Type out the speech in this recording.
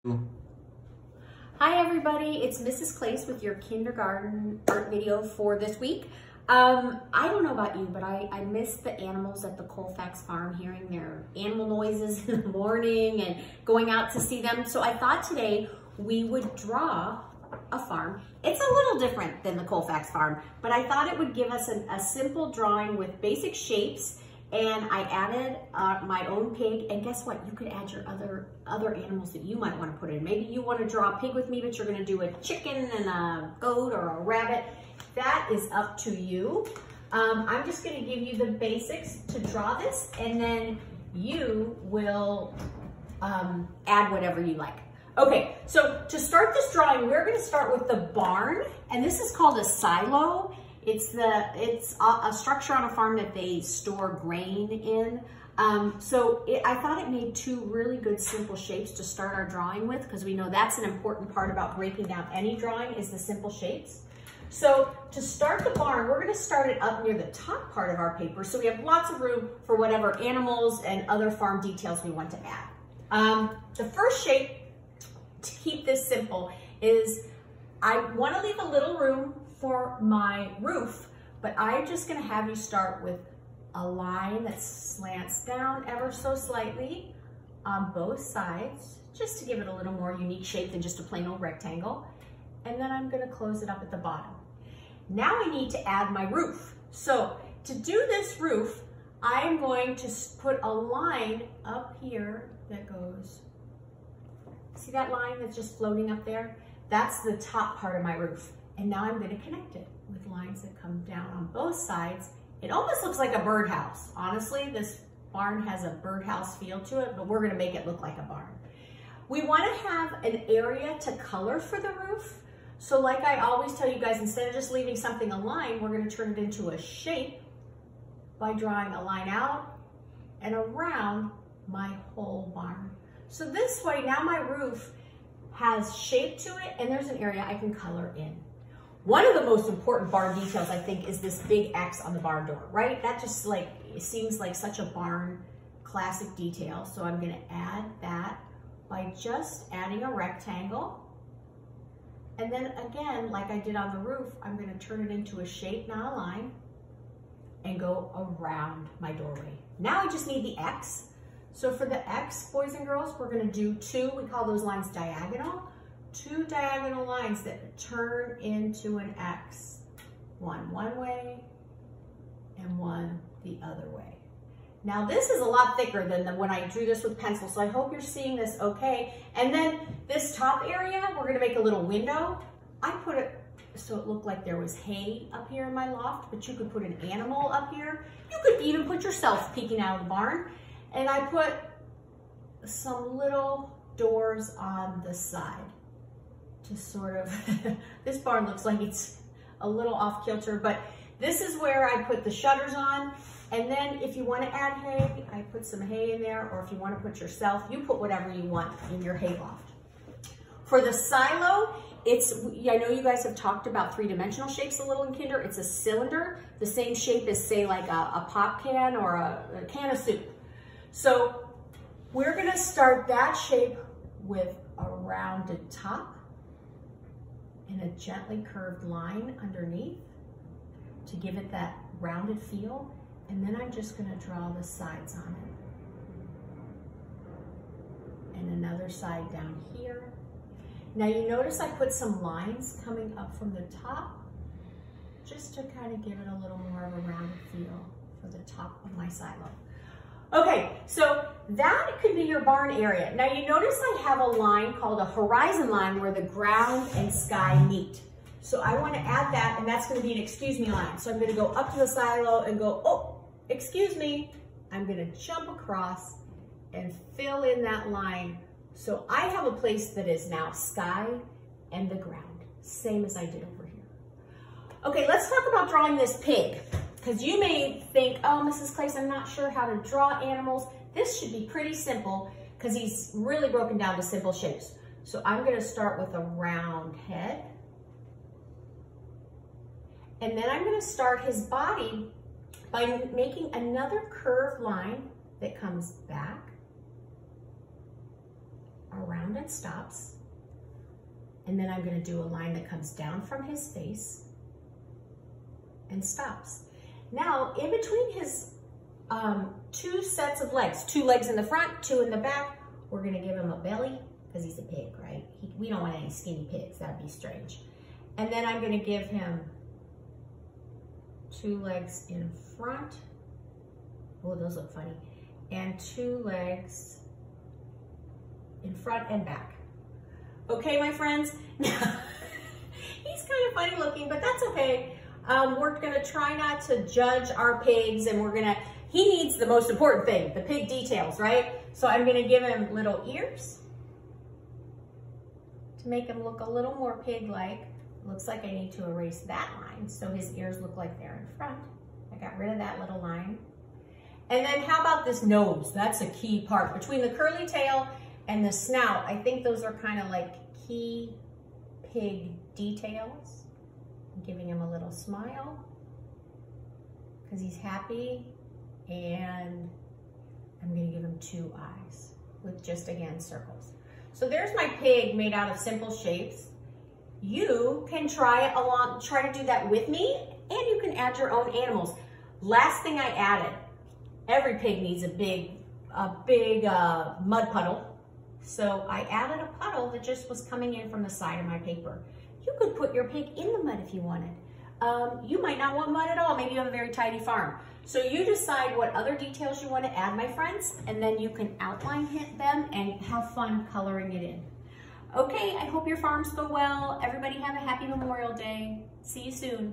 Hi everybody, it's Mrs. Klace with your kindergarten art video for this week. I don't know about you, but I miss the animals at the Colfax Farm, hearing their animal noises in the morning and going out to see them. So I thought today we would draw a farm. It's a little different than the Colfax Farm, but I thought it would give us a simple drawing with basic shapes. And I added my own pig, and guess what? You could add your other animals that you might want to put in. Maybe you want to draw a pig with me, but you're going to do a chicken and a goat or a rabbit. That is up to you. I'm just going to give you the basics to draw this, and then you will add whatever you like. Okay, so to start this drawing, we're going to start with the barn, and this is called a silo. It's a structure on a farm that they store grain in. I thought it made two really good simple shapes to start our drawing with, because we know that's an important part about breaking down any drawing is the simple shapes. So to start the barn, we're going to start it up near the top part of our paper, so we have lots of room for whatever animals and other farm details we want to add. The first shape, to keep this simple, is I want to leave a little room for my roof, but I'm just going to have you start with a line that slants down ever so slightly on both sides, just to give it a little more unique shape than just a plain old rectangle. And then I'm going to close it up at the bottom. Now I need to add my roof. So to do this roof, I'm going to put a line up here that goes, see that line that's just floating up there? That's the top part of my roof. And now I'm going to connect it with lines that come down on both sides. It almost looks like a birdhouse. Honestly, this barn has a birdhouse feel to it, but we're going to make it look like a barn. We want to have an area to color for the roof. So like I always tell you guys, instead of just leaving something a line, we're going to turn it into a shape by drawing a line out and around my whole barn. So this way, now my roof has shape to it, and there's an area I can color in. One of the most important barn details, I think, is this big X on the barn door, right? That just like, it seems like such a barn classic detail. So I'm going to add that by just adding a rectangle. And then again, like I did on the roof, I'm going to turn it into a shape, not a line, and go around my doorway. Now I just need the X. So for the X, boys and girls, we're going to do two, we call those lines diagonal. Two diagonal lines that turn into an X. One way and one the other way. Now this is a lot thicker than when I drew this with pencil, so I hope you're seeing this okay. And then this top area, we're going to make a little window. I put it so it looked like there was hay up here in my loft, but you could put an animal up here. You could even put yourself peeking out of the barn. And I put some little doors on the side to sort of, this barn looks like it's a little off kilter, but this is where I put the shutters on. And then if you want to add hay, I put some hay in there, or if you want to put yourself, you put whatever you want in your hay loft. For the silo, I know you guys have talked about three-dimensional shapes a little in kinder. It's a cylinder, the same shape as, say, like a pop can or a can of soup. So we're going to start that shape with a rounded top and a gently curved line underneath to give it that rounded feel. And then I'm just going to draw the sides on it. And another side down here. Now you notice I put some lines coming up from the top just to kind of give it a little more of a rounded feel for the top of my silo. Okay, so that could be your barn area. Now you notice I have a line called a horizon line where the ground and sky meet. So I want to add that, and that's going to be an excuse me line. So I'm going to go up to the silo and go, oh, excuse me. I'm going to jump across and fill in that line. So I have a place that is now sky and the ground, same as I did over here. Okay, let's talk about drawing this pig. Because you may think, oh, Mrs. Klace, I'm not sure how to draw animals. This should be pretty simple because he's really broken down to simple shapes. So I'm going to start with a round head. And then I'm going to start his body by making another curved line that comes back around and stops. And then I'm gonna do a line that comes down from his face and stops. Now, in between his two sets of legs, 2 legs in the front, 2 in the back, we're gonna give him a belly, because he's a pig, right? We don't want any skinny pigs, that'd be strange. And then I'm gonna give him 2 legs in front. Oh, those look funny. And 2 legs in front and back. Okay, my friends? Now, he's kind of funny looking, but that's okay. We're gonna try not to judge our pigs, and he needs the most important thing, the pig details, right? So I'm gonna give him little ears to make him look a little more pig-like. Looks like I need to erase that line, so his ears look like they're in front. I got rid of that little line. And then how about this nose? That's a key part. Between the curly tail and the snout, I think those are kind of like key pig details. I'm giving him a little smile because he's happy, and I'm gonna give him 2 eyes with just, again, circles. So there's my pig made out of simple shapes. You can try to do that with me, and you can add your own animals. Last thing I added, every pig needs a big mud puddle. So I added a puddle that just was coming in from the side of my paper. You could put your pig in the mud if you wanted. You might not want mud at all. Maybe you have a very tidy farm. So you decide what other details you want to add, my friends, and then you can outline them and have fun coloring it in. Okay, I hope your farms go well. Everybody have a happy Memorial Day. See you soon.